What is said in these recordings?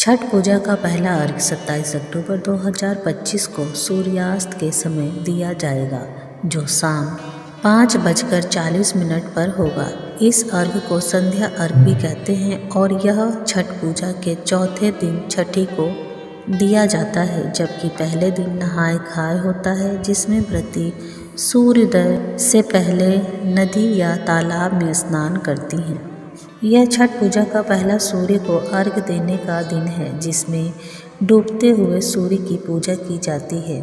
छठ पूजा का पहला अर्घ्य 27 अक्टूबर 2025 को सूर्यास्त के समय दिया जाएगा, जो शाम 5:40 पर होगा। इस अर्घ्य को संध्या अर्घ्य भी कहते हैं और यह छठ पूजा के चौथे दिन छठी को दिया जाता है, जबकि पहले दिन नहाय खाय होता है, जिसमें व्रती सूर्योदय से पहले नदी या तालाब में स्नान करती हैं। यह छठ पूजा का पहला सूर्य को अर्घ्य देने का दिन है, जिसमें डूबते हुए सूर्य की पूजा की जाती है।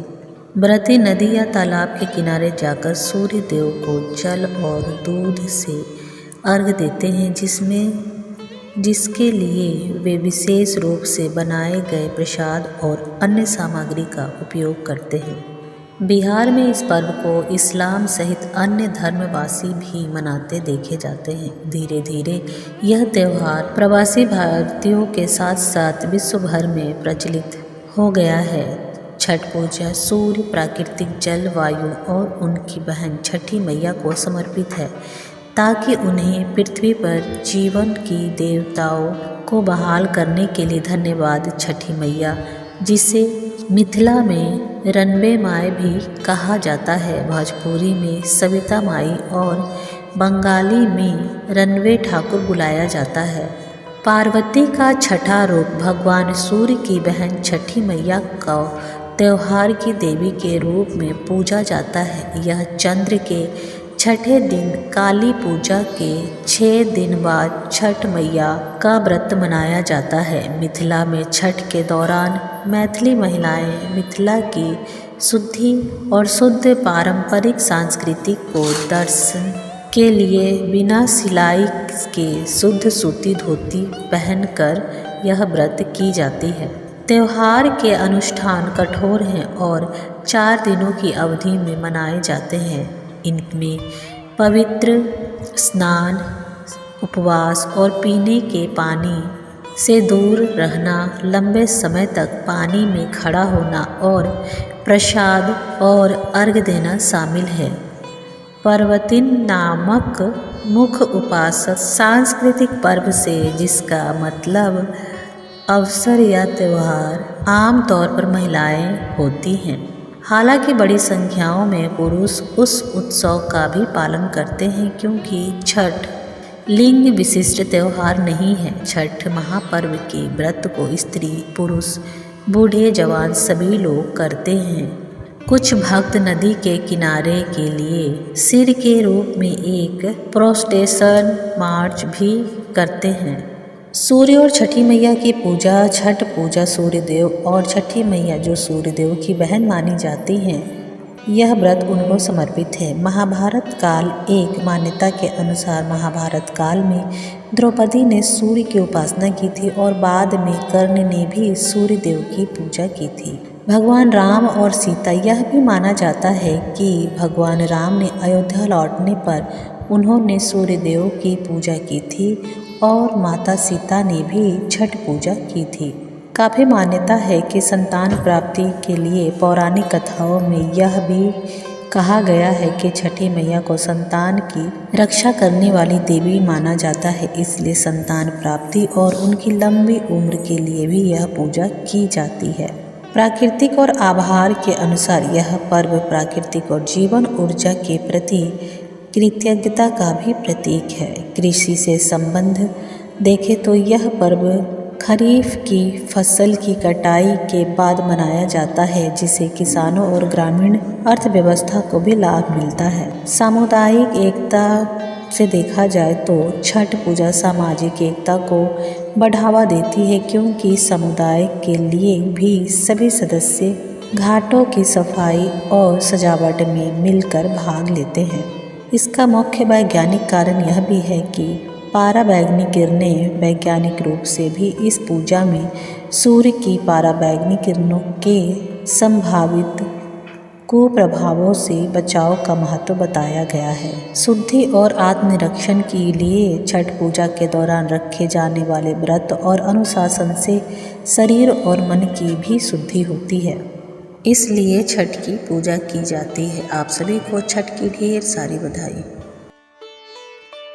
व्रती नदी या तालाब के किनारे जाकर सूर्य देव को जल और दूध से अर्घ्य देते हैं, जिसके लिए वे विशेष रूप से बनाए गए प्रसाद और अन्य सामग्री का उपयोग करते हैं। बिहार में इस पर्व को इस्लाम सहित अन्य धर्मवासी भी मनाते देखे जाते हैं। धीरे धीरे यह त्यौहार प्रवासी भारतीयों के साथ साथ विश्व भर में प्रचलित हो गया है। छठ पूजा सूर्य, प्राकृतिक जल, वायु और उनकी बहन छठी मैया को समर्पित है, ताकि उन्हें पृथ्वी पर जीवन की देवताओं को बहाल करने के लिए धन्यवाद। छठी मैया, जिसे मिथिला में रनबे माई भी कहा जाता है, भोजपुरी में सविता माई और बंगाली में रनबे ठाकुर बुलाया जाता है। पार्वती का छठा रूप भगवान सूर्य की बहन छठी मैया को त्योहार की देवी के रूप में पूजा जाता है। यह चंद्र के छठे दिन काली पूजा के 6 दिन बाद छठ मैया का व्रत मनाया जाता है। मिथिला में छठ के दौरान मैथिली महिलाएं मिथिला की शुद्धि और शुद्ध पारंपरिक संस्कृति को दर्शन के लिए बिना सिलाई के शुद्ध सूती धोती पहनकर यह व्रत की जाती है। त्योहार के अनुष्ठान कठोर हैं और 4 दिनों की अवधि में मनाए जाते हैं। इनमें पवित्र स्नान, उपवास और पीने के पानी से दूर रहना, लंबे समय तक पानी में खड़ा होना और प्रसाद और अर्घ्य देना शामिल है। पर्वतिन नामक मुख्य उपासक सांस्कृतिक पर्व से, जिसका मतलब अवसर या त्यौहार, आमतौर पर महिलाएं होती हैं। हालांकि बड़ी संख्याओं में पुरुष उस उत्सव का भी पालन करते हैं, क्योंकि छठ लिंग विशिष्ट त्यौहार नहीं है। छठ महापर्व के व्रत को स्त्री, पुरुष, बूढ़े, जवान सभी लोग करते हैं। कुछ भक्त नदी के किनारे के लिए सिर के रूप में एक प्रोस्टेशन मार्च भी करते हैं। सूर्य और छठी मैया की पूजा। छठ पूजा सूर्यदेव और छठी मैया, जो सूर्यदेव की बहन मानी जाती हैं, यह व्रत उनको समर्पित है। महाभारत काल। एक मान्यता के अनुसार महाभारत काल में द्रौपदी ने सूर्य की उपासना की थी और बाद में कर्ण ने भी सूर्यदेव की पूजा की थी। भगवान राम और सीता। यह भी माना जाता है कि भगवान राम ने अयोध्या लौटने पर उन्होंने सूर्यदेव की पूजा की थी और माता सीता ने भी छठ पूजा की थी। काफ़ी मान्यता है कि संतान प्राप्ति के लिए पौराणिक कथाओं में यह भी कहा गया है कि छठी मैया को संतान की रक्षा करने वाली देवी माना जाता है, इसलिए संतान प्राप्ति और उनकी लंबी उम्र के लिए भी यह पूजा की जाती है। प्राकृतिक और आभार के अनुसार यह पर्व प्राकृतिक और जीवन ऊर्जा के प्रति कृतज्ञता का भी प्रतीक है। कृषि से संबंध देखें तो यह पर्व खरीफ की फसल की कटाई के बाद मनाया जाता है, जिसे किसानों और ग्रामीण अर्थव्यवस्था को भी लाभ मिलता है। सामुदायिक एकता से देखा जाए तो छठ पूजा सामाजिक एकता को बढ़ावा देती है, क्योंकि समुदाय के लिए भी सभी सदस्य घाटों की सफाई और सजावट में मिलकर भाग लेते हैं। इसका मुख्य वैज्ञानिक कारण यह भी है कि पाराबैंगनी किरणें वैज्ञानिक रूप से भी इस पूजा में सूर्य की पाराबैंगनी किरणों के संभावित कुप्रभावों से बचाव का महत्व बताया गया है। शुद्धि और आत्मनिरीक्षण के लिए छठ पूजा के दौरान रखे जाने वाले व्रत और अनुशासन से शरीर और मन की भी शुद्धि होती है, इसलिए छठ की पूजा की जाती है। आप सभी को छठ की ढेर सारी बधाई।